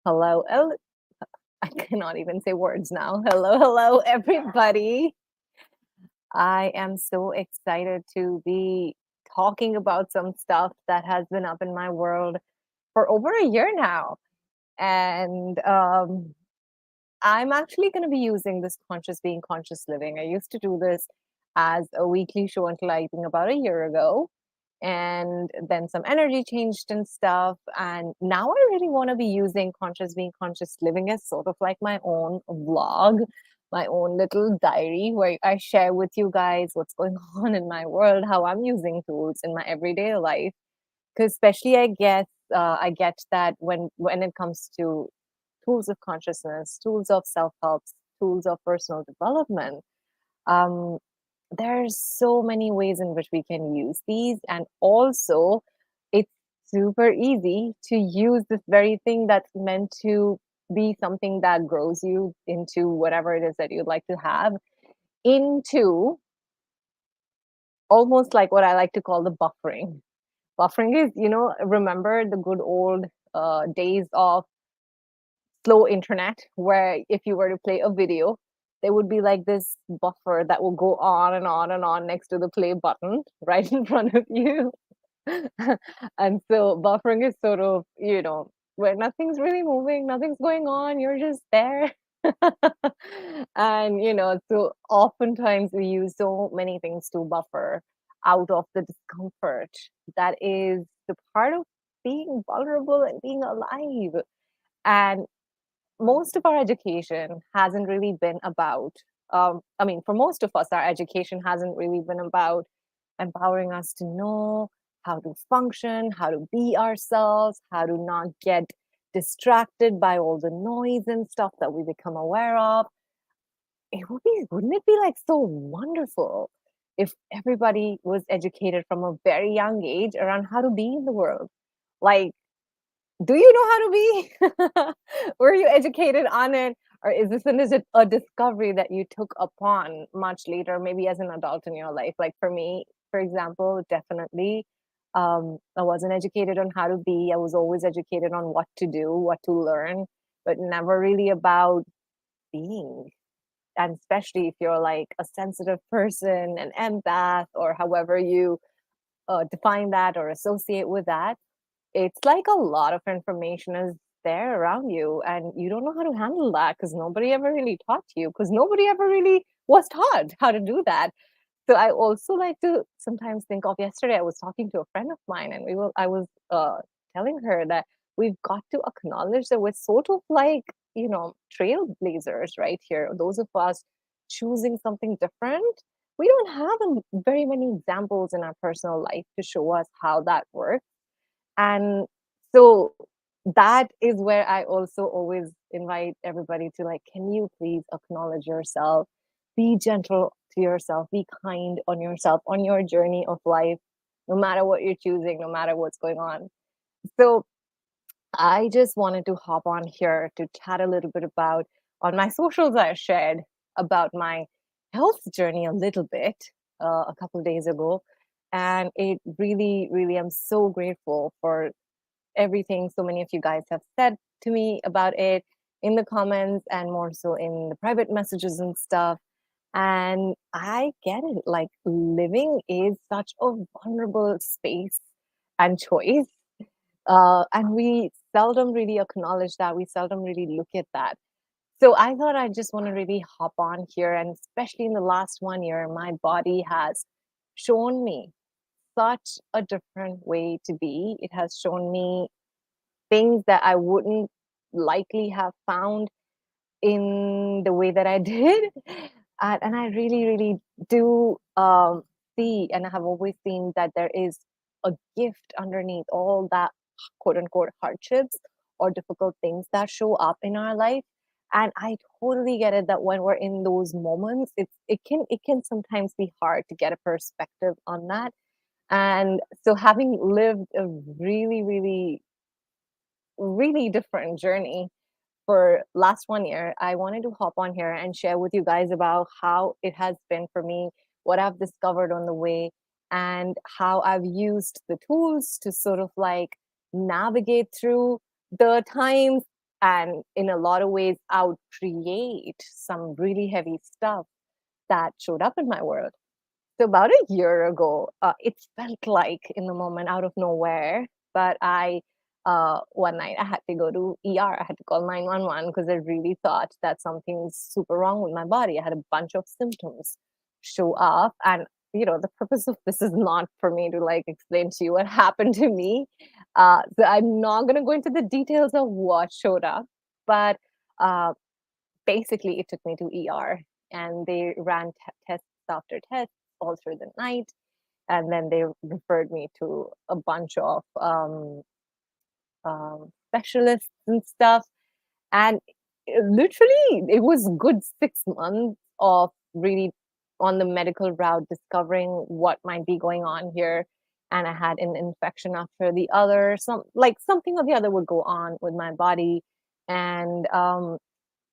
Hello, I cannot even say words now. Hello, hello, everybody. I am so excited to be talking about some stuff that has been up in my world for over a year now. And I'm actually going to be using this conscious being, conscious living. I used to do this as a weekly show until I think about a year ago. And then some energy changed and stuff. And now I really want to be using conscious being, conscious living as sort of like my own vlog, my own little diary where I share with you guys what's going on in my world, how I'm using tools in my everyday life. Because especially I get that when it comes to tools of consciousness, tools of self-help, tools of personal development. Um, there's so many ways in which we can use these, and also it's super easy to use this very thing that's meant to be something that grows you into whatever it is that you'd like to have into almost like what I like to call the buffering. Buffering is, remember the good old days of slow internet where if you were to play a video, there would be like this buffer that will go on and on and on next to the play button right in front of you. And so buffering is sort of, where nothing's really moving, nothing's going on, you're just there. And, so oftentimes we use so many things to buffer out of the discomfort that is the part of being vulnerable and being alive. And most of our education hasn't really been about I mean, for most of us, our education hasn't really been about empowering us to know how to function, how to be ourselves, how to not get distracted by all the noise and stuff that we become aware of. Wouldn't it be like so wonderful if everybody was educated from a very young age around how to be in the world? Like, do you know how to be? Were you educated on it? Or is it a discovery that you took upon much later, maybe as an adult in your life? Like for me, for example, definitely, I wasn't educated on how to be. I was always educated on what to do, what to learn, but never really about being. And especially if you're like a sensitive person, an empath, or however you define that or associate with that, it's like a lot of information is there around you, and you don't know how to handle that because nobody ever really taught you, because nobody ever really was taught how to do that. So I also like to sometimes think of yesterday, I was talking to a friend of mine, and I was telling her that we've got to acknowledge that we're sort of like, trailblazers right here. Those of us choosing something different, we don't have very many examples in our personal life to show us how that works. And so that is where I also always invite everybody to, like, can you please acknowledge yourself? Be gentle to yourself, be kind on yourself on your journey of life, no matter what you're choosing, no matter what's going on. So I just wanted to hop on here to chat a little bit about on my socials I shared about my health journey a little bit a couple of days ago. And it really, really, I'm so grateful for everything so many of you guys have said to me about it in the comments and more so in the private messages and stuff. And I get it. Like, living is such a vulnerable space and choice. And we seldom really acknowledge that. We seldom really look at that. So I thought I just want to really hop on here. And especially in the last 1 year, my body has shown me such a different way to be. It has shown me things that I wouldn't likely have found in the way that I did. And I really, really do see, and I have always seen that there is a gift underneath all that quote unquote hardships or difficult things that show up in our life. And I totally get it that when we're in those moments, it can sometimes be hard to get a perspective on that. And so having lived a really, really, really different journey for last 1 year, I wanted to hop on here and share with you guys about how it has been for me, what I've discovered on the way, and how I've used the tools to sort of like navigate through the times and in a lot of ways outcreate some really heavy stuff that showed up in my world. So about a year ago, it felt like in the moment out of nowhere, but I one night I had to go to ER. I had to call 911 because I really thought that something's super wrong with my body. I had a bunch of symptoms show up, and the purpose of this is not for me to like explain to you what happened to me. So I'm not going to go into the details of what showed up, but uh, basically it took me to ER, and they ran tests after tests all through the night, and then they referred me to a bunch of specialists and stuff. And literally, it was good 6 months of really on the medical route, discovering what might be going on here. And I had an infection after the other, something or the other would go on with my body. And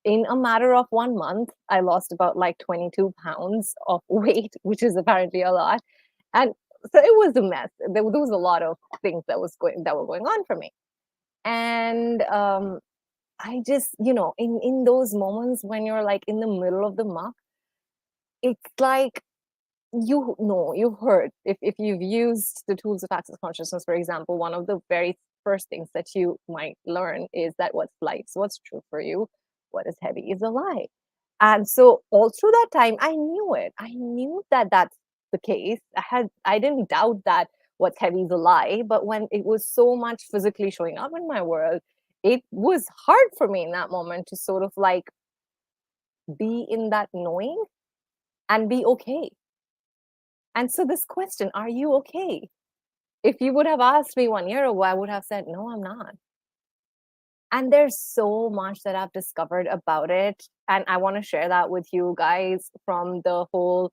in a matter of 1 month, I lost about like 22 pounds of weight, which is apparently a lot. And so it was a mess. There was a lot of things that were going on for me. And I just, in those moments when you're like in the middle of the muck, it's like you've heard, if you've used the tools of access consciousness, for example, one of the very first things that you might learn is that what's light is what's true for you, what is heavy is a lie. And so all through that time, I knew it. I knew that that's the case. I didn't doubt that what's heavy is a lie, but when it was so much physically showing up in my world, it was hard for me in that moment to sort of like be in that knowing and be okay. And so this question, are you okay? If you would have asked me 1 year ago, I would have said, no, I'm not. And there's so much that I've discovered about it. And I want to share that with you guys from the whole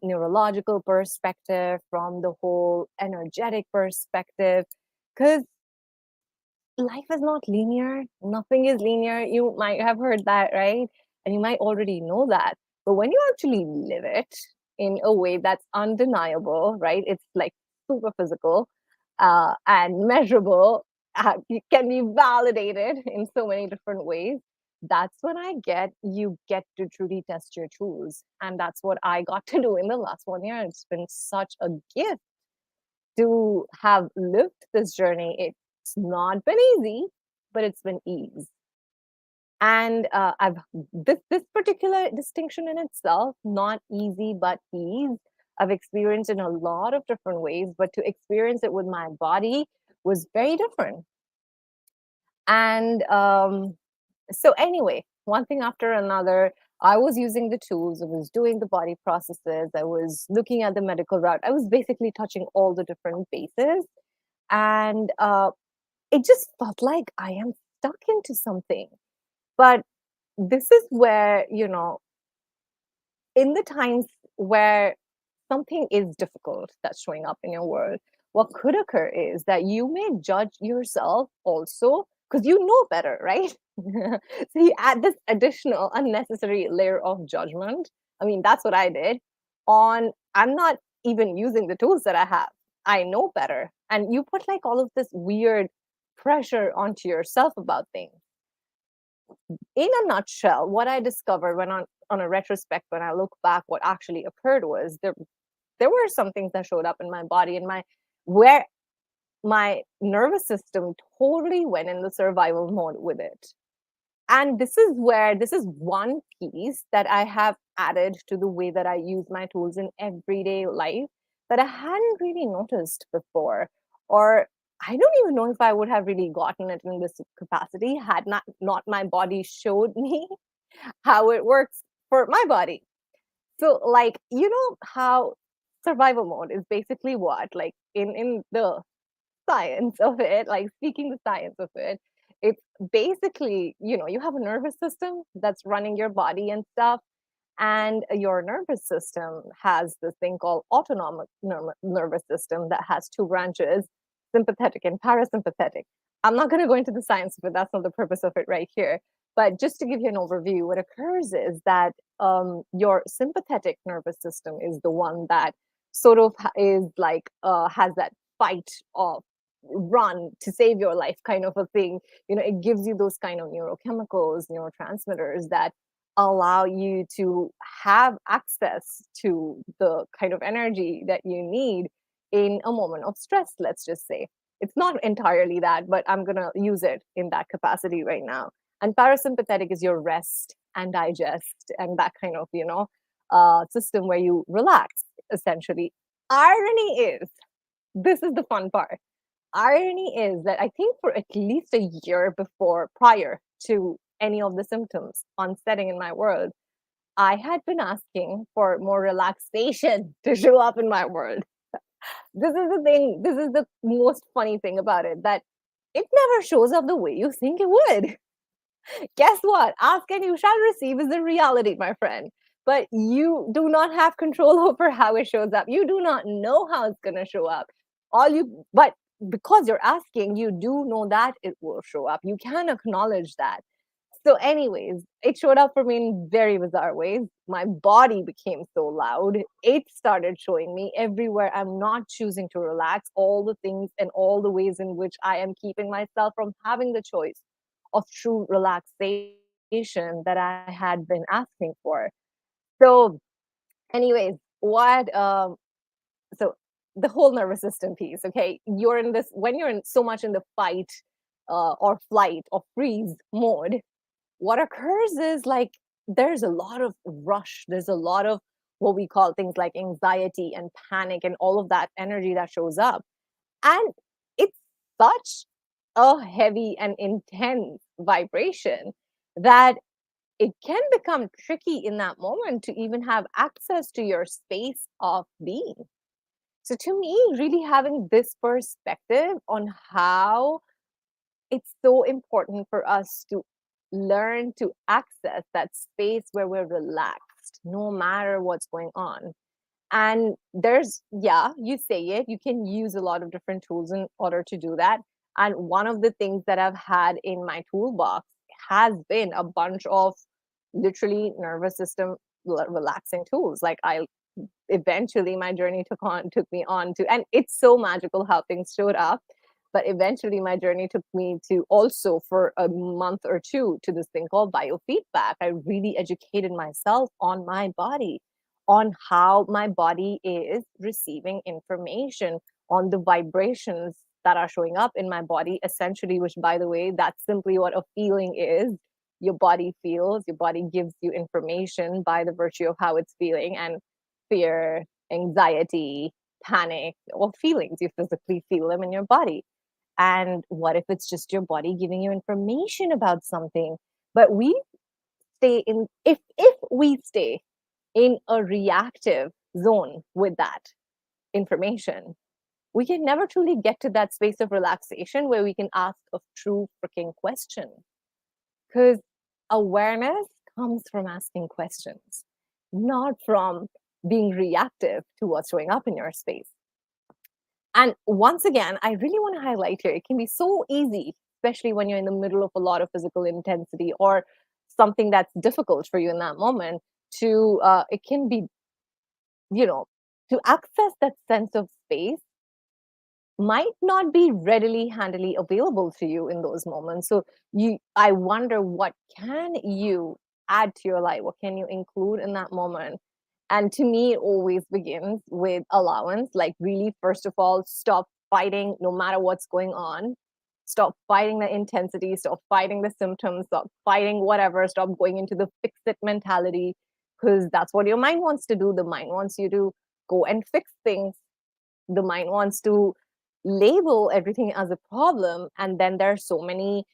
neurological perspective, from the whole energetic perspective, because life is not linear. Nothing is linear. You might have heard that, right? And you might already know that. But when you actually live it in a way that's undeniable, right? It's like super physical and measurable. It can be validated in so many different ways. That's when you get to truly test your tools. And that's what I got to do in the last 1 year. It's been such a gift to have lived this journey. It's not been easy, but it's been ease. And I've this particular distinction in itself, not easy but ease, I've experienced in a lot of different ways, but to experience it with my body was very different. And so anyway, one thing after another, I was using the tools, I was doing the body processes, I was looking at the medical route, I was basically touching all the different bases. And it just felt like I am stuck into something. But this is where, in the times where something is difficult that's showing up in your world, what could occur is that you may judge yourself also because you know better, right? So you add this additional unnecessary layer of judgment. I mean, that's what I did. I'm not even using the tools that I have. I know better. And you put like all of this weird pressure onto yourself about things. In a nutshell, what I discovered on a retrospect, when I look back, what actually occurred was there were some things that showed up in my body and where my nervous system totally went in the survival mode with it. And this is one piece that I have added to the way that I use my tools in everyday life that I hadn't really noticed before. Or I don't even know if I would have really gotten it in this capacity had not my body showed me how it works for my body. So like, how survival mode is basically what? Like in the science of it, like speaking the science of it, it's basically, you have a nervous system that's running your body and stuff. And your nervous system has this thing called autonomic nervous system that has two branches, sympathetic and parasympathetic. I'm not going to go into the science of it. That's not the purpose of it right here. But just to give you an overview, what occurs is that your sympathetic nervous system is the one that sort of is like has that fight of run to save your life kind of a thing. It gives you those kind of neurochemicals, neurotransmitters that allow you to have access to the kind of energy that you need in a moment of stress, let's just say. It's not entirely that, but I'm going to use it in that capacity right now. And parasympathetic is your rest and digest and that kind of, system where you relax, essentially. Irony is, this is the fun part. Irony is that I think for at least a year before, prior to any of the symptoms onsetting in my world, I had been asking for more relaxation to show up in my world. This is the thing, this is the most funny thing about it, that it never shows up the way you think it would. Guess what? Ask and you shall receive is the reality, my friend. But you do not have control over how it shows up. You do not know how it's going to show up. But because you're asking, you do know that it will show up. You can acknowledge that. So, anyways, it showed up for me in very bizarre ways. My body became so loud. It started showing me everywhere I'm not choosing to relax, all the things and all the ways in which I am keeping myself from having the choice of true relaxation that I had been asking for. So, anyways, so the whole nervous system piece, okay? You're in this, when you're in so much in the fight or flight or freeze mode, what occurs is like there's a lot of rush, there's a lot of what we call things like anxiety and panic and all of that energy that shows up. And it's such a heavy and intense vibration that it can become tricky in that moment to even have access to your space of being. So, to me, really having this perspective on how it's so important for us to learn to access that space where we're relaxed, no matter what's going on. And yeah, you say it, you can use a lot of different tools in order to do that. And one of the things that I've had in my toolbox has been a bunch of literally nervous system relaxing tools. Like I eventually my journey took me on to, and it's so magical how things showed up, but eventually my journey took me to also for a month or two to this thing called biofeedback. I really educated myself on my body, on how my body is receiving information, on the vibrations that are showing up in my body, essentially, which, by the way, that's simply what a feeling is. Your body feels, your body gives you information by the virtue of how it's feeling. And fear, anxiety, panic, all feelings, you physically feel them in your body. And what if it's just your body giving you information about something? But we stay in, if we stay in a reactive zone with that information, we can never truly get to that space of relaxation where we can ask a true freaking question. Because awareness comes from asking questions, not from being reactive to what's showing up in your space. And once again, I really want to highlight here, it can be so easy, especially when you're in the middle of a lot of physical intensity or something that's difficult for you in that moment, it can be, to access that sense of space might not be readily handily available to you in those moments. So I wonder, what can you add to your life? What can you include in that moment? And to me, it always begins with allowance. Like, really, first of all, stop fighting no matter what's going on. Stop fighting the intensity, stop fighting the symptoms, stop fighting whatever, stop going into the fix it mentality, because that's what your mind wants to do. The mind wants you to go and fix things. The mind wants to label everything as a problem, and then there are so many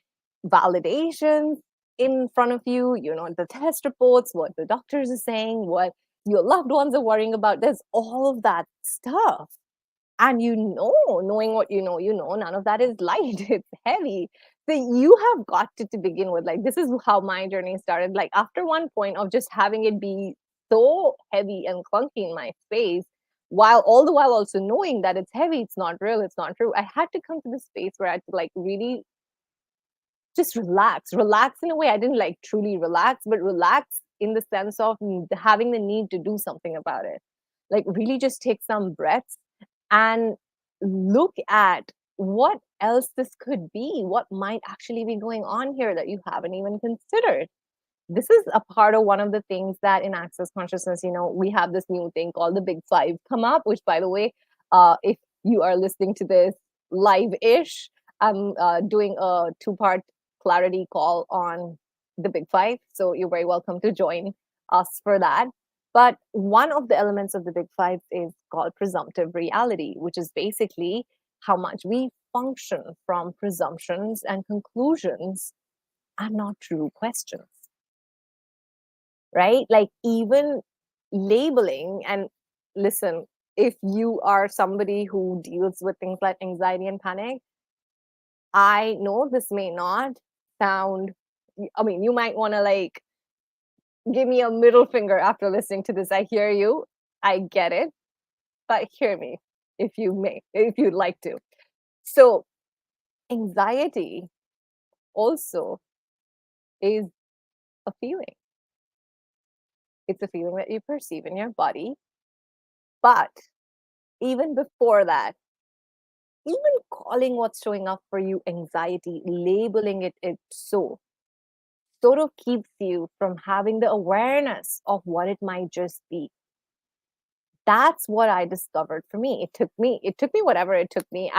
validations in front of you, the test reports, what the doctors are saying, what your loved ones are worrying about. There's all of that stuff, and knowing what none of that is light. It's heavy. So you have got to begin with, like, this is how my journey started. Like, after one point of just having it be so heavy and clunky in my space, while all the while also knowing that it's heavy, it's not real, it's not true, I had to come to the space where I had to, like, really just relax in a way. I didn't like truly relax, but relax in the sense of having the need to do something about it. Like, really just take some breaths and look at what else this could be, what might actually be going on here that you haven't even considered. This is a part of one of the things that in access consciousness, we have this new thing called the big five come up, which, by the way, if you are listening to this live-ish, I'm doing a two-part clarity call on the big five, so you're very welcome to join us for that. But one of the elements of the big five is called presumptive reality, which is basically how much we function from presumptions and conclusions and not true questions, right? Like even labeling, and listen, if you are somebody who deals with things like anxiety and panic, I know this may not sound, I mean, you might want to like give me a middle finger after listening to this. I hear you, I get it, but hear me if you'd like to. So, anxiety also is a feeling. It's a feeling that you perceive in your body. But even before that, even calling what's showing up for you anxiety, labeling it so, sort of keeps you from having the awareness of what it might just be. That's what I discovered for me. It took me whatever it took me.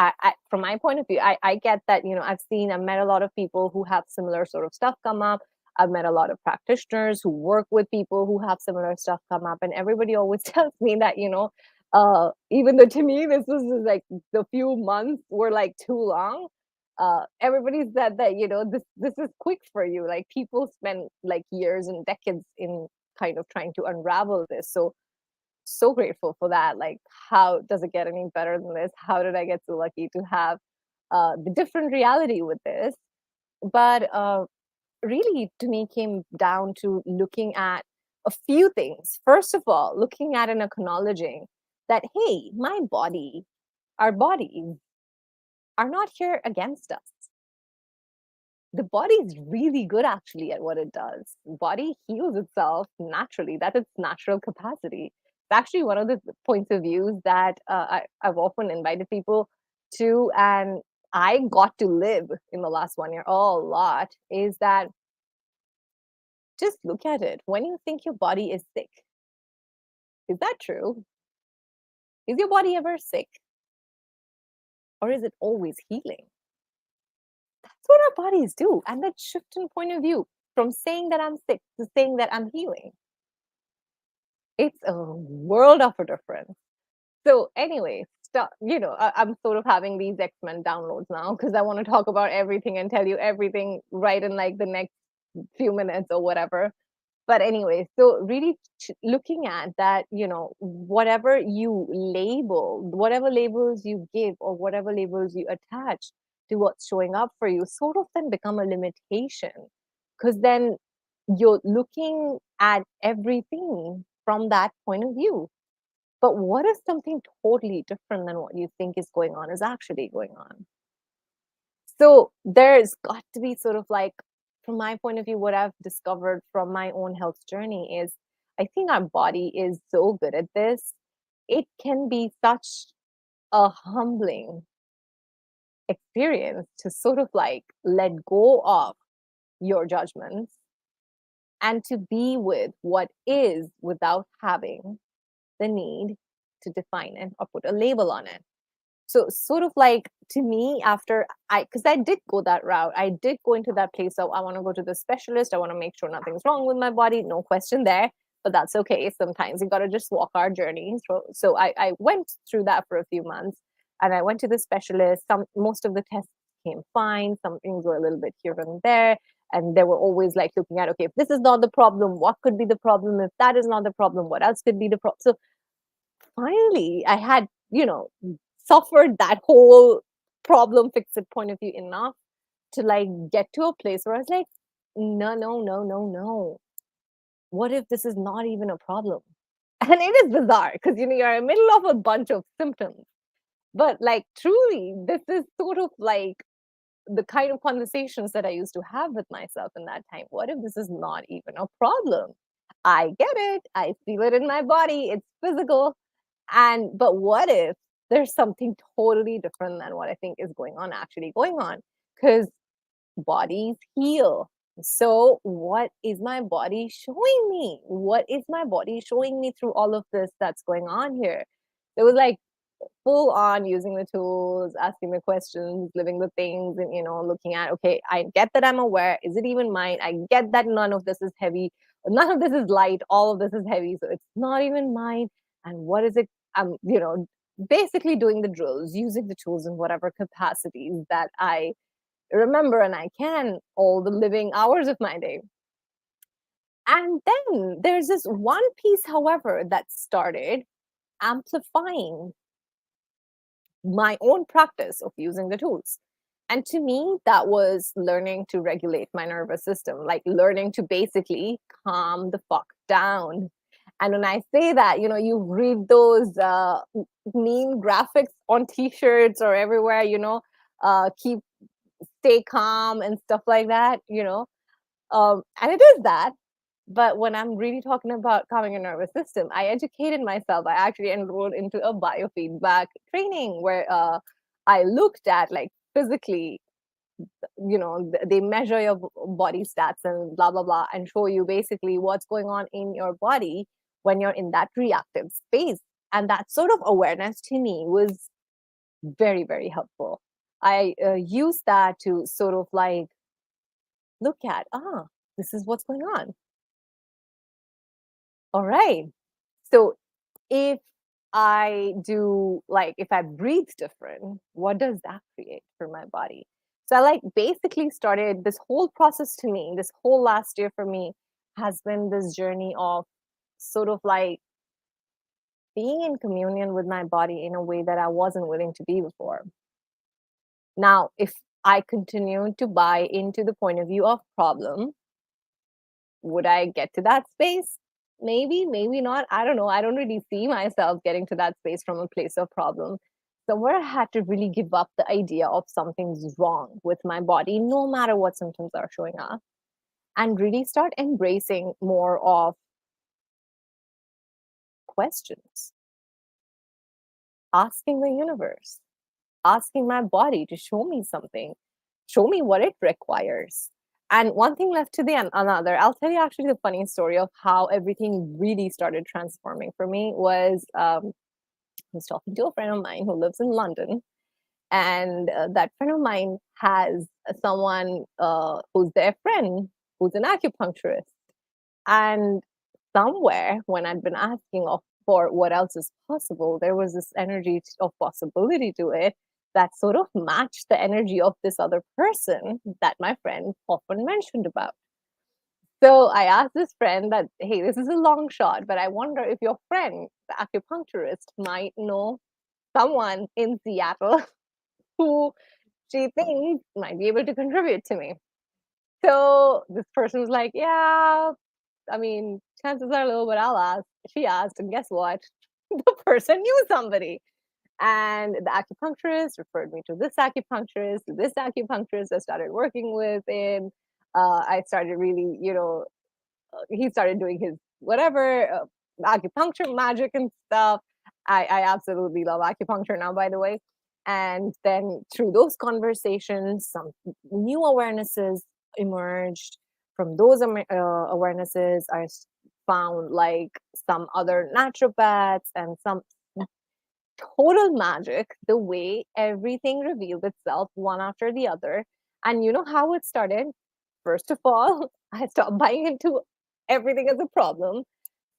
From my point of view, I get that, I've met a lot of people who have similar sort of stuff come up. I've met a lot of practitioners who work with people who have similar stuff come up, and everybody always tells me that, even though to me this was just like the few months were like too long. Everybody said that, this is quick for you. Like people spend like years and decades in kind of trying to unravel this. So grateful for that. Like, how does it get any better than this? How did I get so lucky to have the different reality with this? But really, to me, came down to looking at a few things. First of all, looking at and acknowledging that, hey, my body, our bodies are not here against us. The body is really good actually at what it does. Body heals itself naturally. That's its natural capacity. It's actually one of the points of views that I've often invited people to, and I got to live in the last 1 year a lot, is that just look at it. When you think your body is sick, is that true? Is your body ever sick? Or is it always healing? That's what our bodies do. And that shift in point of view from saying that I'm sick to saying that I'm healing, it's a world of a difference. So, anyway, I'm sort of having these X-Men downloads now because I want to talk about everything and tell you everything right in like the next few minutes or whatever. But anyway, so really looking at that, whatever you label, whatever labels you give, or whatever labels you attach to what's showing up for you, sort of then become a limitation. Because then you're looking at everything from that point of view. But what if something totally different than what you think is going on is actually going on? So there's got to be sort of like, from my point of view, what I've discovered from my own health journey is I think our body is so good at this. It can be such a humbling experience to sort of like let go of your judgments and to be with what is without having the need to define it or put a label on it. So sort of like to me, after because I did go that route, I did go into that place of I want to go to the specialist. I want to make sure nothing's wrong with my body. No question there, but that's okay. Sometimes you got to just walk our journey. So I went through that for a few months, and I went to the specialist. Most of the tests came fine. Some things were a little bit here and there. And they were always like looking at, okay, if this is not the problem, what could be the problem? If that is not the problem, what else could be the problem? So finally, I had, suffered that whole problem fix it point of view enough to like get to a place where I was like, no, no, no, no, no. What if this is not even a problem? And it is bizarre because you're in the middle of a bunch of symptoms. But like truly, this is sort of like the kind of conversations that I used to have with myself in that time. What if this is not even a problem? I get it. I feel it in my body. It's physical. But what if there's something totally different than what I think is going on actually going on. Because bodies heal. So, what is my body showing me? What is my body showing me through all of this that's going on here? It was like full on using the tools, asking the questions, living the things, and looking at, okay, I get that I'm aware. Is it even mine? I get that none of this is heavy, none of this is light, all of this is heavy, so it's not even mine. And what is it? I'm, basically doing the drills, using the tools in whatever capacities that I remember and I can all the living hours of my day. And then there's this one piece, however, that started amplifying my own practice of using the tools. And to me, that was learning to regulate my nervous system, like learning to basically calm the fuck down. And when I say that, you read those meme graphics on t-shirts or everywhere, keep stay calm and stuff like that. And it is that. But when I'm really talking about calming your nervous system, I educated myself. I actually enrolled into a biofeedback training where I looked at like physically, they measure your body stats and blah, blah, blah, and show you basically what's going on in your body when you're in that reactive space. And that sort of awareness to me was very, very helpful. I used that to sort of like look at, this is what's going on. All right. So if I do like if I breathe different, what does that create for my body? So I like basically started this whole process to me, this whole last year for me has been this journey of sort of like being in communion with my body in a way that I wasn't willing to be before. Now, if I continue to buy into the point of view of problem, would I get to that space? Maybe, maybe not. I don't know. I don't really see myself getting to that space from a place of problem. Somewhere I had to really give up the idea of something's wrong with my body, no matter what symptoms are showing up, and really start embracing more of questions, asking the universe, asking my body to show me something, show me what it requires. And one thing left to the another. I'll tell you actually the funny story of how everything really started transforming for me was I was talking to a friend of mine who lives in London, and that friend of mine has someone who's their friend who's an acupuncturist. And somewhere when I'd been asking for what else is possible, there was this energy of possibility to it that sort of matched the energy of this other person that my friend often mentioned about. So I asked this friend that, hey, this is a long shot, but I wonder if your friend, the acupuncturist, might know someone in Seattle who she thinks might be able to contribute to me. So this person was like, yeah, I mean, chances are low, but I'll ask. She asked, and guess what? The person knew somebody. And the acupuncturist referred me to this acupuncturist, to this acupuncturist. I started working with him. I started really, he started doing his whatever acupuncture magic and stuff. I absolutely love acupuncture now, by the way. And then through those conversations, some new awarenesses emerged. From those awarenesses, found like some other naturopaths and some total magic, the way everything revealed itself one after the other. And you know how it started? First of all, I stopped buying into everything as a problem.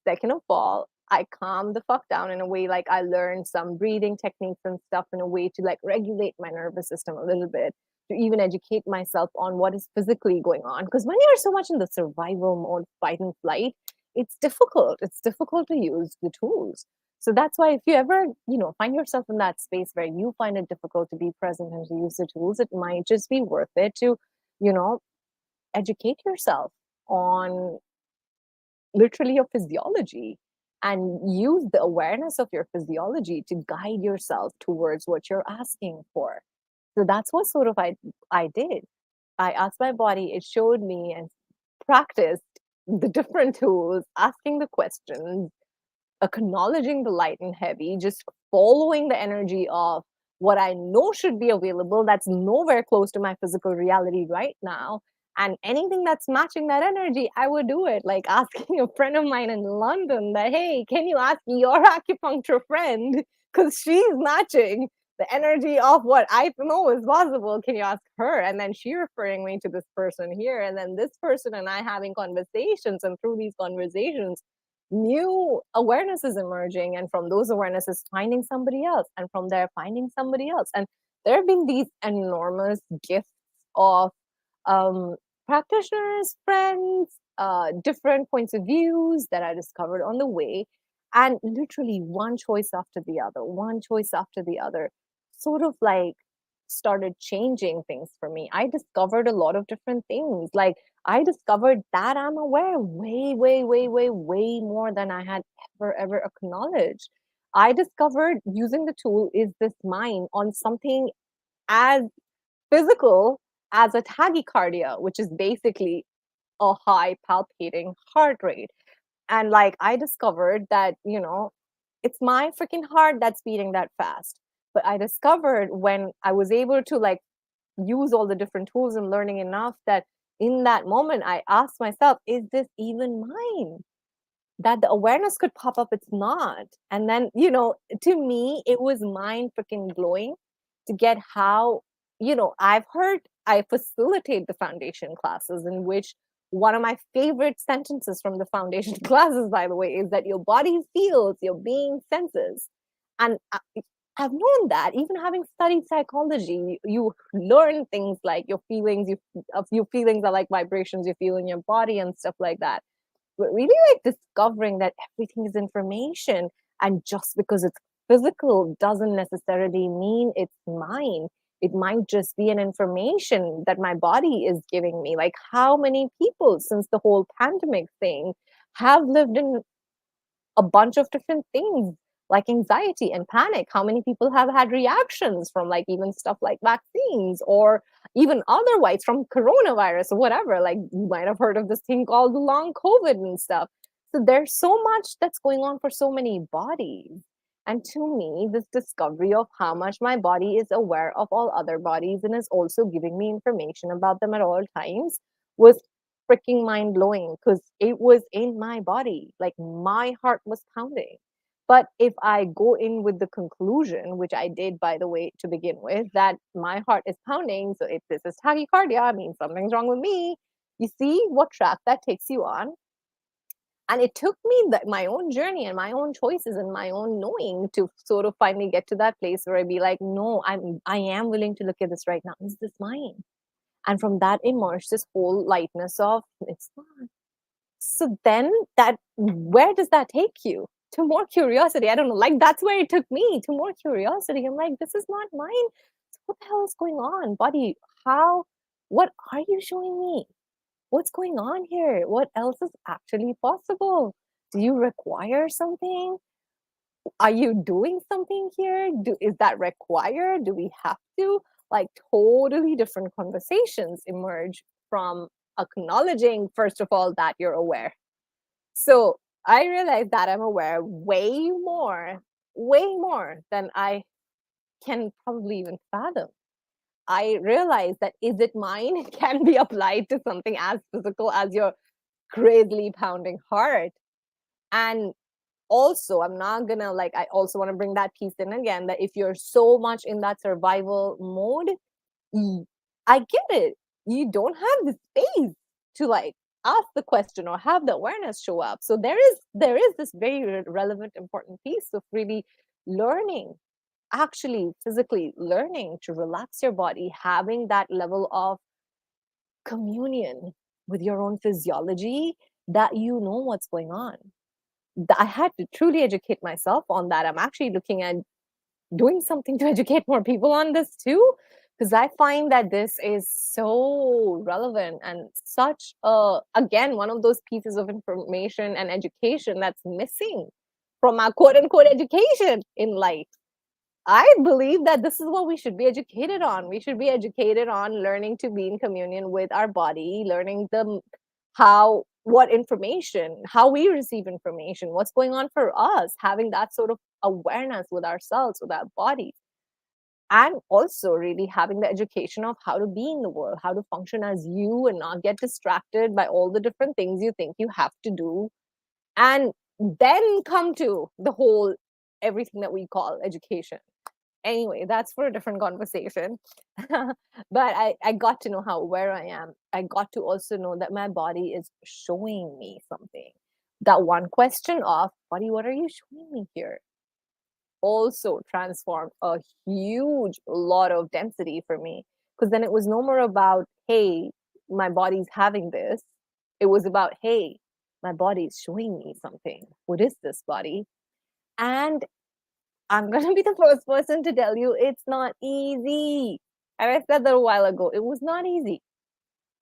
Second of all, I calmed the fuck down in a way like I learned some breathing techniques and stuff in a way to like regulate my nervous system a little bit, to even educate myself on what is physically going on. Because when you're so much in the survival mode, fight and flight, it's difficult. It's difficult to use the tools. So that's why if you ever, find yourself in that space where you find it difficult to be present and to use the tools, it might just be worth it to, you know, educate yourself on literally your physiology and use the awareness of your physiology to guide yourself towards what you're asking for. So that's what sort of I did. I asked my body, it showed me and practiced the different tools, asking the questions, acknowledging the light and heavy, just following the energy of what I know should be available that's nowhere close to my physical reality right now. And anything that's matching that energy, I would do it. Like asking a friend of mine in London that, hey, can you ask your acupuncture friend? Because she's matching the energy of what I know is possible. Can you ask her? And then she referring me to this person here. And then this person and I having conversations. And through these conversations, new awareness is emerging, and from those awarenesses finding somebody else, and from there finding somebody else, and there have been these enormous gifts of um, practitioners, friends, different points of views that I discovered on the way, and literally one choice after the other, one choice after the other, sort of like started changing things for me. I discovered a lot of different things. Like I discovered that I'm aware way, way, way, way, way more than I had ever acknowledged. I discovered using the tool is this mind on something as physical as a tachycardia, which is basically a high palpating heart rate. And like I discovered that, it's my freaking heart that's beating that fast. But I discovered when I was able to like use all the different tools and learning enough that in that moment I asked myself, is this even mine? That the awareness could pop up, it's not. And then, to me, it was mind freaking blowing to get how, I've heard I facilitate the foundation classes in which one of my favorite sentences from the foundation classes, by the way, is that your body feels, your being senses. And I've known that even having studied psychology, you learn things like your feelings, your feelings are like vibrations you feel in your body and stuff like that. But really like discovering that everything is information, and just because it's physical doesn't necessarily mean it's mine. It might just be an information that my body is giving me. Like how many people since the whole pandemic thing have lived in a bunch of different things like anxiety and panic. How many people have had reactions from like even stuff like vaccines or even otherwise from coronavirus or whatever? Like you might have heard of this thing called long COVID and stuff. So there's so much that's going on for so many bodies. And to me, this discovery of how much my body is aware of all other bodies and is also giving me information about them at all times was freaking mind blowing because it was in my body. Like my heart was pounding. But if I go in with the conclusion, which I did, by the way, to begin with, that my heart is pounding, so if this is tachycardia, I mean something's wrong with me. You see what track that takes you on. And it took me my own journey and my own choices and my own knowing to sort of finally get to that place where I'd be like, no, I am willing to look at this right now. Is this mine? And from that emerged this whole lightness of it's not. So then that where does that take you? To more curiosity. I don't know, like that's where it took me to more curiosity. I'm like, this is not mine. So what the hell is going on? Body, how what are you showing me? What's going on here? What else is actually possible? Do you require something? Are you doing something here? Is that required? Do we have to? Like totally different conversations emerge from acknowledging, first of all, that you're aware. So I realized that I'm aware way more than I can probably even fathom. I realized that is it mine can be applied to something as physical as your crazily pounding heart. And also I'm not gonna like I also want to bring that piece in again, that if you're so much in that survival mode, I get it, you don't have the space to like ask the question or have the awareness show up. So there is this very relevant important piece of really learning, actually physically learning to relax your body, having that level of communion with your own physiology, that you know what's going on. I had to truly educate myself on that. I'm actually looking at doing something to educate more people on this too, because I find that this is so relevant and such a, again, one of those pieces of information and education that's missing from our quote unquote education in life. I believe that this is what we should be educated on. We should be educated on learning to be in communion with our body, learning the how what information, how we receive information, what's going on for us, having that sort of awareness with ourselves, with our bodies, and also really having the education of how to be in the world, how to function as you and not get distracted by all the different things you think you have to do, and then come to the whole everything that we call education. Anyway, that's for a different conversation. But I got to know how aware I am. I got to also know that my body is showing me something. That one question of, body, what are you showing me here? Also transformed a huge lot of density for me. Because then it was no more about, hey, my body's having this. It was about, hey, my body's showing me something. What is this, body? And I'm gonna be the first person to tell you it's not easy. And I said that a while ago. It was not easy.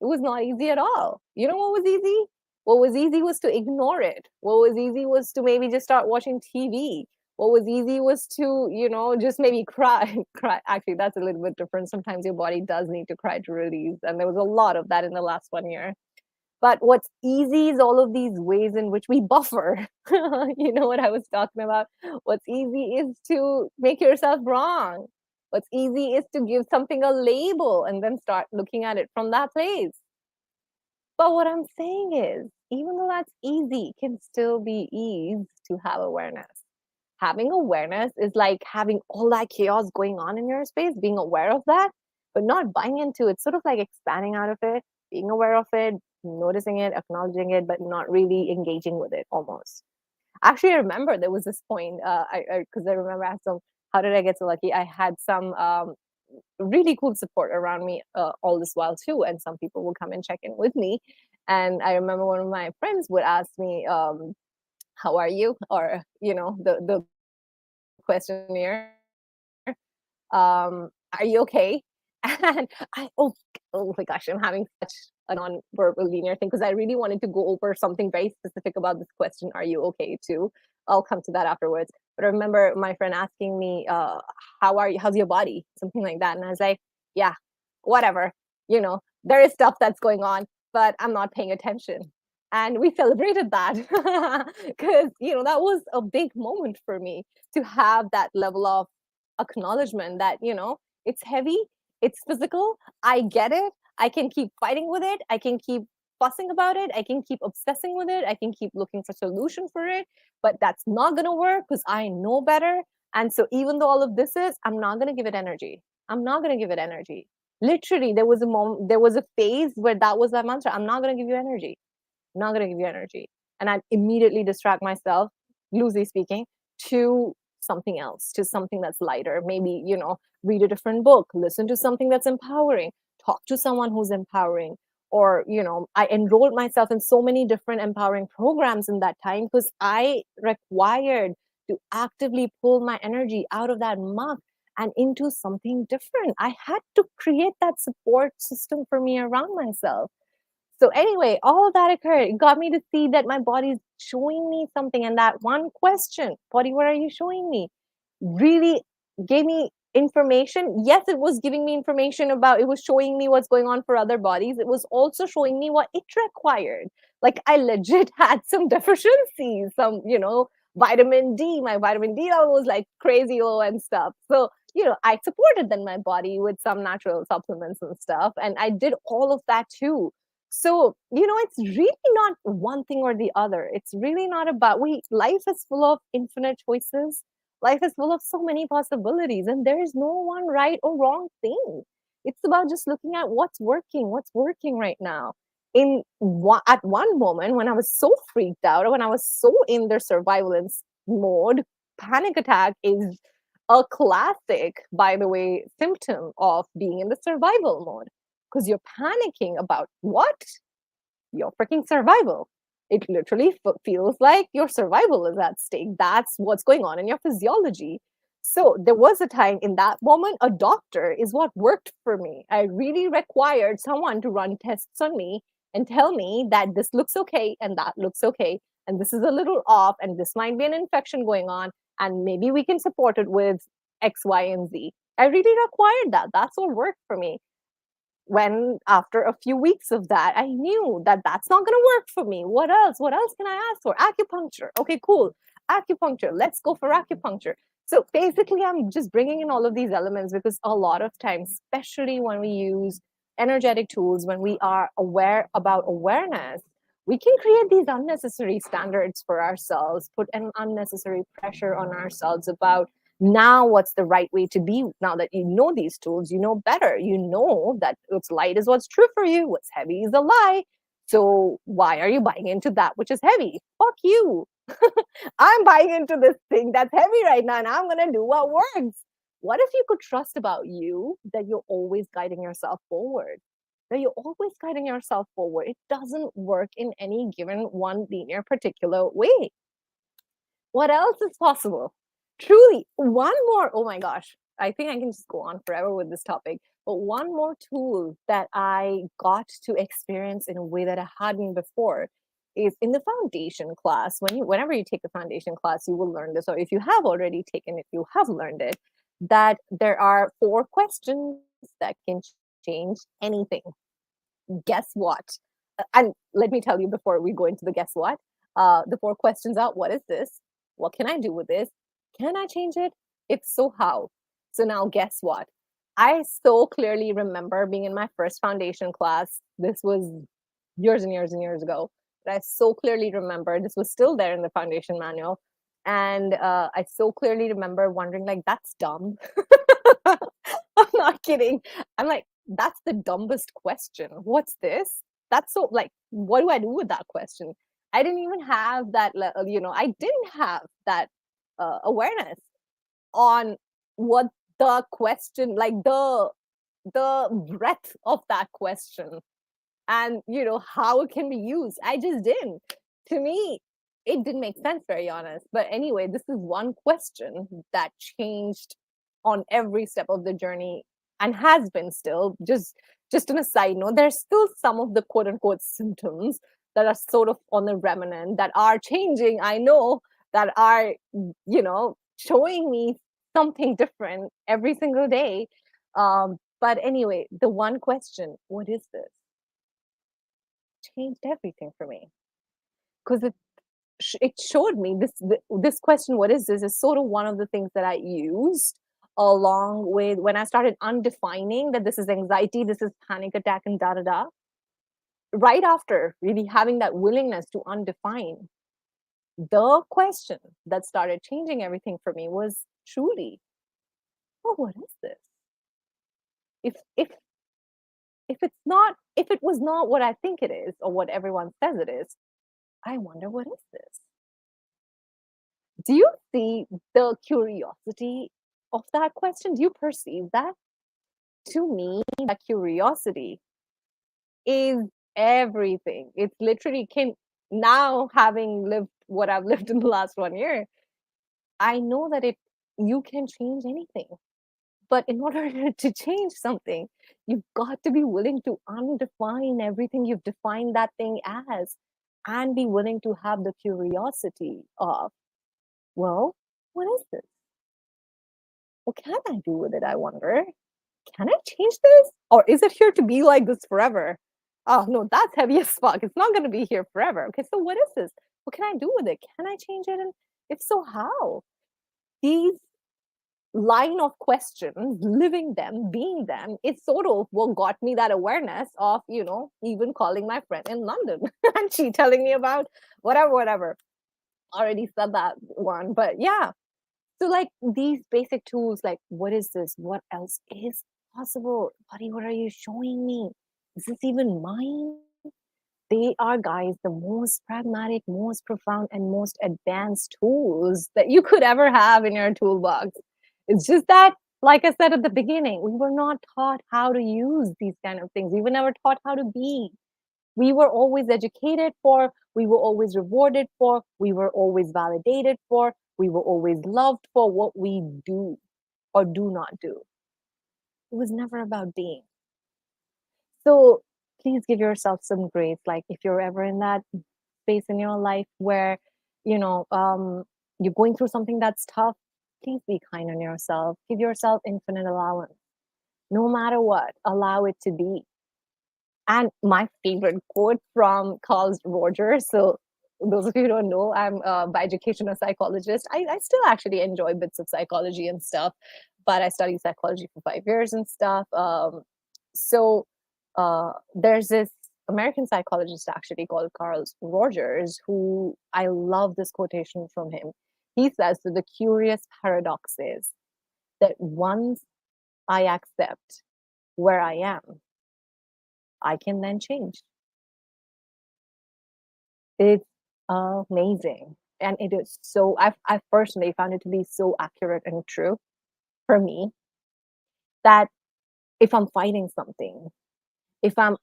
It was not easy at all. You know what was easy? What was easy was to ignore it. What was easy was to maybe just start watching TV. What was easy was to, just maybe cry. Cry. Actually, that's a little bit different. Sometimes your body does need to cry to release. And there was a lot of that in the last 1 year. But what's easy is all of these ways in which we buffer. You know what I was talking about? What's easy is to make yourself wrong. What's easy is to give something a label and then start looking at it from that place. But what I'm saying is, even though that's easy, it can still be easy to have awareness. Having awareness is like having all that chaos going on in your space, being aware of that, but not buying into it, sort of like expanding out of it, being aware of it, noticing it, acknowledging it, but not really engaging with it almost. Actually, I remember there was this point, because I remember I had some, how did I get so lucky? I had some really cool support around me all this while too, and some people will come and check in with me. And I remember one of my friends would ask me, how are you? Or, the questionnaire, are you okay? And oh my gosh, I'm having such a non-verbal linear thing because I really wanted to go over something very specific about this question, are you okay too? I'll come to that afterwards. But I remember my friend asking me, how are you? How's your body? Something like that. And I was like, yeah, whatever. There is stuff that's going on, but I'm not paying attention. And we celebrated that because, that was a big moment for me to have that level of acknowledgement that, it's heavy, it's physical, I get it, I can keep fighting with it, I can keep fussing about it, I can keep obsessing with it, I can keep looking for solution for it, but that's not going to work because I know better. And so even though all of this is, I'm not going to give it energy. I'm not going to give it energy. Literally, there was a moment, there was a phase where that was my mantra. I'm not going to give you energy. I'm not going to give you energy. And I'd immediately distract myself, loosely speaking, to something else, to something that's lighter. Maybe, read a different book, listen to something that's empowering, talk to someone who's empowering. Or, I enrolled myself in so many different empowering programs in that time because I required to actively pull my energy out of that muck and into something different. I had to create that support system for me around myself. So anyway, all of that occurred. It got me to see that my body's showing me something. And that one question, body, what are you showing me? Really gave me information. Yes, it was giving me information about, it was showing me what's going on for other bodies. It was also showing me what it required. Like I legit had some deficiencies, some, vitamin D. My vitamin D level was like crazy low and stuff. So, I supported then my body with some natural supplements and stuff. And I did all of that too. So, it's really not one thing or the other. It's really not about life is full of infinite choices. Life is full of so many possibilities, and there is no one right or wrong thing. It's about just looking at what's working right now. At one moment when I was so freaked out, or when I was so in the surveillance mode, panic attack is a classic, by the way, symptom of being in the survival mode because you're panicking about what? Your freaking survival. It literally feels like your survival is at stake. That's what's going on in your physiology. So there was a time in that moment, a doctor is what worked for me. I really required someone to run tests on me and tell me that this looks okay and that looks okay. And this is a little off and this might be an infection going on. And maybe we can support it with X, Y, and Z. I really required that. That's what worked for me. when after a few weeks of that, I knew that that's not going to work for me. What else? What else can I ask for? Acupuncture. Okay, cool. Acupuncture. Let's go for acupuncture. So basically, I'm just bringing in all of these elements because a lot of times, especially when we use energetic tools, when we are aware about awareness, we can create these unnecessary standards for ourselves, put an unnecessary pressure on ourselves about now what's the right way to be. Now that you know these tools, you know better. You know that what's light is what's true for you, what's heavy is a lie. So why are you buying into that which is heavy? Fuck you. I'm buying into this thing that's heavy right now and I'm going to do what works. What if you could trust about you that you're always guiding yourself forward? That you're always guiding yourself forward. It doesn't work in any given one linear particular way. What else is possible? Truly, one more. Oh my gosh, I think I can just go on forever with this topic. But one more tool that I got to experience in a way that I hadn't before is in the foundation class. Whenever you take the foundation class, you will learn this, or if you have already taken it, you have learned it, that there are 4 questions that can change anything. Guess what? And let me tell you before we go into the guess what. The 4 questions are: what is this? What can I do with this? Can I change it? If so, how? So now, guess what? I so clearly remember being in my first foundation class. This was years and years and years ago. But I so clearly remember this was still there in the foundation manual. And I so clearly remember wondering, like, that's dumb. I'm not kidding. I'm like, that's the dumbest question. What's this? That's so like, what do I do with that question? I didn't even have that, I didn't have that awareness on what the question, like the breadth of that question, and how it can be used. I just didn't. To me, it didn't make sense, very honest. But anyway, this is one question that changed on every step of the journey and has been still. Just on a side note, there's still some of the quote unquote symptoms that are sort of on the remnant that are changing. I know that are showing me something different every single day. But anyway, the one question, what is this, changed everything for me, because it showed me this question, what is this, is sort of one of the things that I used along with when I started undefining that this is anxiety, this is panic attack, and da da da. Right after really having that willingness to undefine, the question that started changing everything for me was truly, oh, what is this? If it was not what I think it is or what everyone says it is, I wonder, what is this? Do you see the curiosity of that question? Do you perceive that? To me, that curiosity is everything. It's literally can now, having lived what I've lived in the last 1 year, I know that it you can change anything. But in order to change something, you've got to be willing to undefine everything you've defined that thing as, and be willing to have the curiosity of, well, what is this? What can I do with it, I wonder? Can I change this? Or is it here to be like this forever? Oh, no, that's heavy as fuck. It's not going to be here forever. Okay, so what is this? What can I do with it? Can I change it? And if so, how? These line of questions, living them, being them, it's sort of what got me that awareness of, even calling my friend in London and she telling me about whatever. Already said that one, but yeah. So, like, these basic tools, like, what is this? What else is possible? Buddy, what are you showing me? Is this even mine? They are, guys, the most pragmatic, most profound, and most advanced tools that you could ever have in your toolbox. It's just that, like I said at the beginning, we were not taught how to use these kind of things. We were never taught how to be. We were always educated for, we were always rewarded for, we were always validated for, we were always loved for what we do or do not do. It was never about being. So please give yourself some grace. Like, if you're ever in that space in your life where, you know, um, you're going through something that's tough, please be kind on yourself. Give yourself infinite allowance. No matter what, allow it to be. And my favorite quote from Carl Rogers. So, those of you who don't know, I'm by education a psychologist. I still actually enjoy bits of psychology and stuff, but I studied psychology for 5 years and stuff. There's this American psychologist actually called Carl Rogers, who I love this quotation from him. He says that the curious paradox is that once I accept where I am, I can then change. It's amazing. And it is so I've personally found it to be so accurate and true for me that if I'm fighting something, if I'm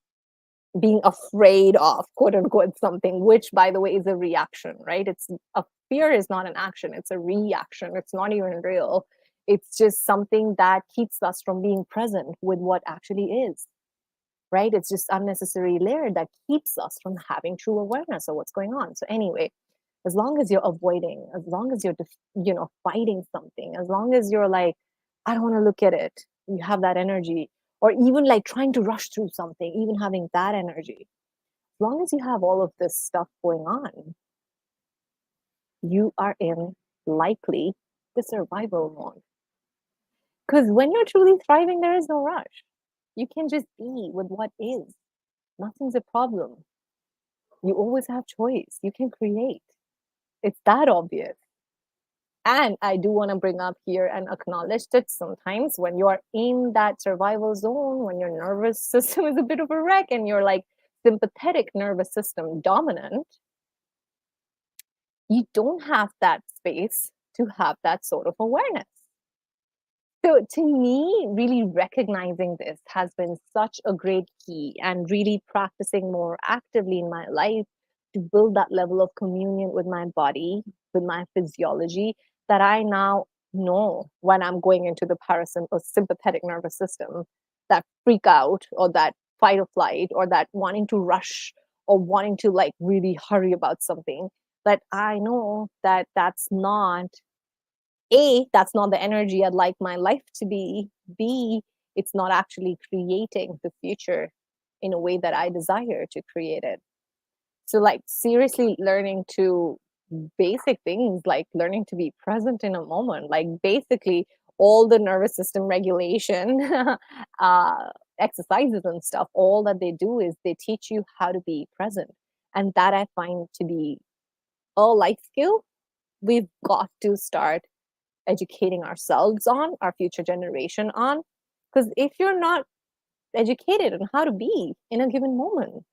being afraid of quote unquote something, which by the way is a reaction, right? It's a fear is not an action, it's a reaction. It's not even real. It's just something that keeps us from being present with what actually is, right? It's just unnecessary layer that keeps us from having true awareness of what's going on. So anyway, as long as you're avoiding, as long as you're fighting something, as long as you're like, I don't want to look at it, you have that energy, or even like trying to rush through something, even having that energy, as long as you have all of this stuff going on, you are in likely the survival mode. Because when you're truly thriving, there is no rush. You can just be with what is. Nothing's a problem. You always have choice. You can create. It's that obvious. And I do want to bring up here and acknowledge that sometimes when you are in that survival zone, when your nervous system is a bit of a wreck and you're like sympathetic nervous system dominant, you don't have that space to have that sort of awareness. So to me, really recognizing this has been such a great key, and really practicing more actively in my life to build that level of communion with my body, with my physiology, that I now know when I'm going into the or sympathetic nervous system, that freak out or that fight or flight or that wanting to rush or wanting to like really hurry about something, that I know that that's not a, that's not the energy I'd like my life to be. B, it's not actually creating the future in a way that I desire to create it. So, like, seriously learning to basic things like learning to be present in a moment, like, basically, all the nervous system regulation uh, exercises and stuff, all that they do is they teach you how to be present. And that I find to be a life skill we've got to start educating ourselves on, our future generation on. Because if you're not educated on how to be in a given moment,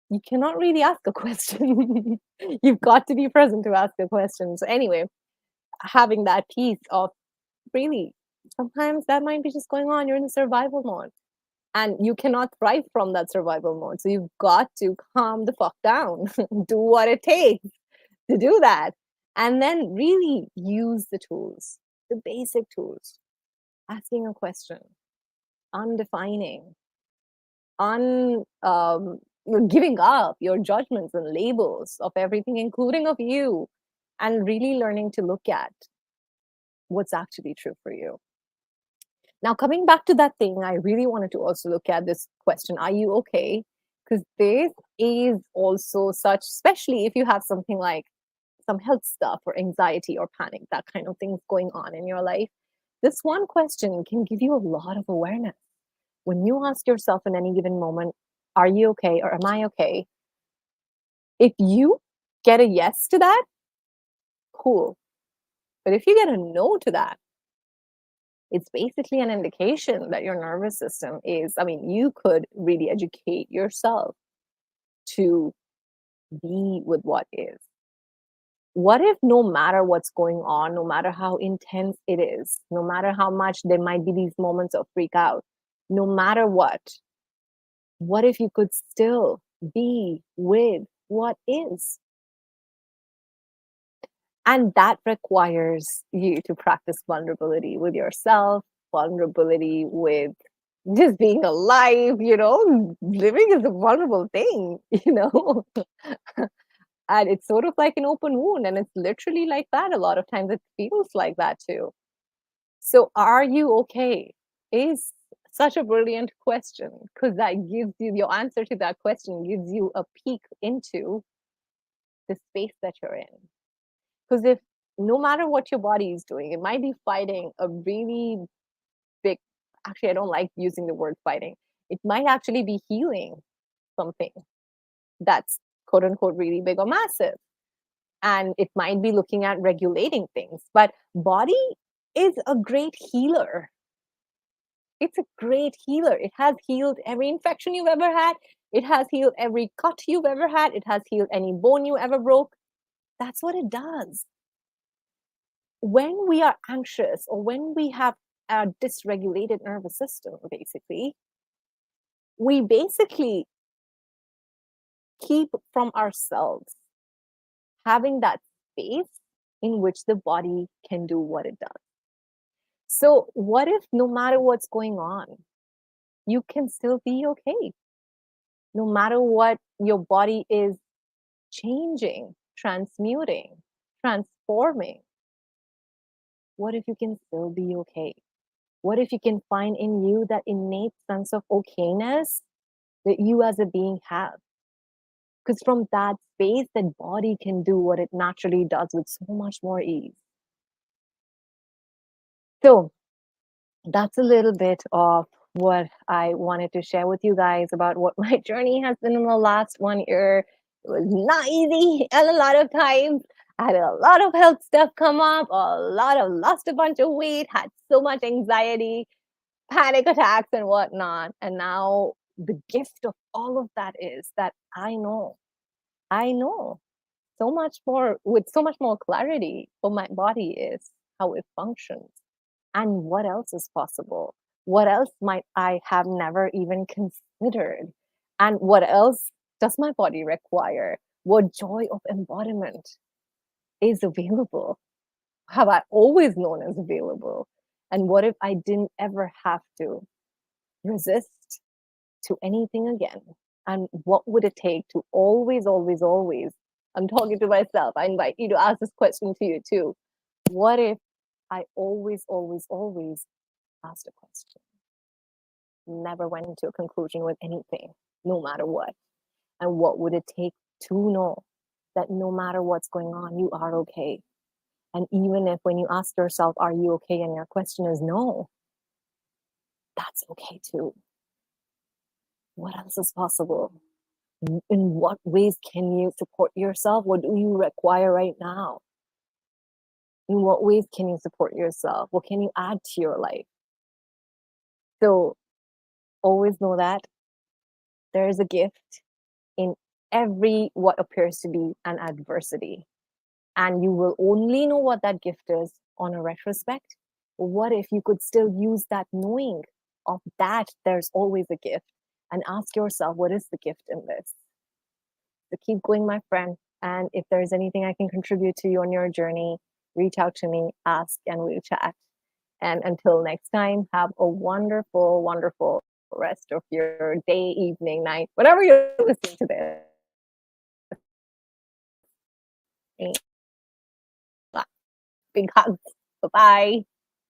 you cannot really ask a question. You've got to be present to ask a question. So, anyway, having that piece of really, sometimes that might be just going on. You're in the survival mode and you cannot thrive from that survival mode. So, you've got to calm the fuck down, do what it takes to do that, and then really use the tools, the basic tools, asking a question, undefining, un giving up your judgments and labels of everything, including of you, and really learning to look at what's actually true for you. Now, coming back to that thing, I really wanted to also look at this question: are you okay? Because this is also such, especially if you have something like some health stuff or anxiety or panic, that kind of things going on in your life. This one question can give you a lot of awareness. When you ask yourself in any given moment, are you okay or am I okay? If you get a yes to that, cool. But if you get a no to that, it's basically an indication that your nervous system is, I mean, you could really educate yourself to be with what is. What if no matter what's going on, no matter how intense it is, no matter how much there might be these moments of freak out, no matter what if you could still be with what is? And that requires you to practice vulnerability with yourself, vulnerability with just being alive, living is a vulnerable thing, and it's sort of like an open wound, and it's literally like that. A lot of times it feels like that too. So, are you okay? Is Such a brilliant question, because that gives you your answer to that question gives you a peek into the space that you're in. Because if no matter what your body is doing, it might be fighting a really big, actually, I don't like using the word fighting. It might actually be healing something that's quote unquote really big or massive. And it might be looking at regulating things. But body is a great healer. It's a great healer. It has healed every infection you've ever had. It has healed every cut you've ever had. It has healed any bone you ever broke. That's what it does. When we are anxious or when we have a dysregulated nervous system, basically, we basically keep from ourselves having that space in which the body can do what it does. So, what if no matter what's going on, you can still be okay? No matter what your body is changing, transmuting, transforming, what if you can still be okay? What if you can find in you that innate sense of okayness that you as a being have? Because from that space, that body can do what it naturally does with so much more ease. So, that's a little bit of what I wanted to share with you guys about what my journey has been in the last 1 year. It was not easy, and a lot of times I had a lot of health stuff come up, a lot of lost a bunch of weight, had so much anxiety, panic attacks, and whatnot. And now the gift of all of that is that I know so much more with so much more clarity what my body is, how it functions, and what else is possible. What else might I have never even considered? And what else does my body require? What joy of embodiment is available? Have I always known is available? And what if I didn't ever have to resist to anything again? And what would it take to always, always, always? I'm talking to myself. I invite you to ask this question to you too. What if I always, always, always asked a question, never went into a conclusion with anything, no matter what? And what would it take to know that no matter what's going on, you are okay? And even if when you ask yourself, are you okay? And your question is no, that's okay too. What else is possible? In what ways can you support yourself? What do you require right now? In what ways can you support yourself? What can you add to your life? So always know that there is a gift in every what appears to be an adversity. And you will only know what that gift is on a retrospect. What if you could still use that knowing of that there's always a gift and ask yourself, what is the gift in this? So keep going, my friend. And if there's anything I can contribute to you on your journey, reach out to me, ask, and we'll chat. And until next time, have a wonderful, wonderful rest of your day, evening, night, whatever you're listening to this. Big hugs. Bye bye.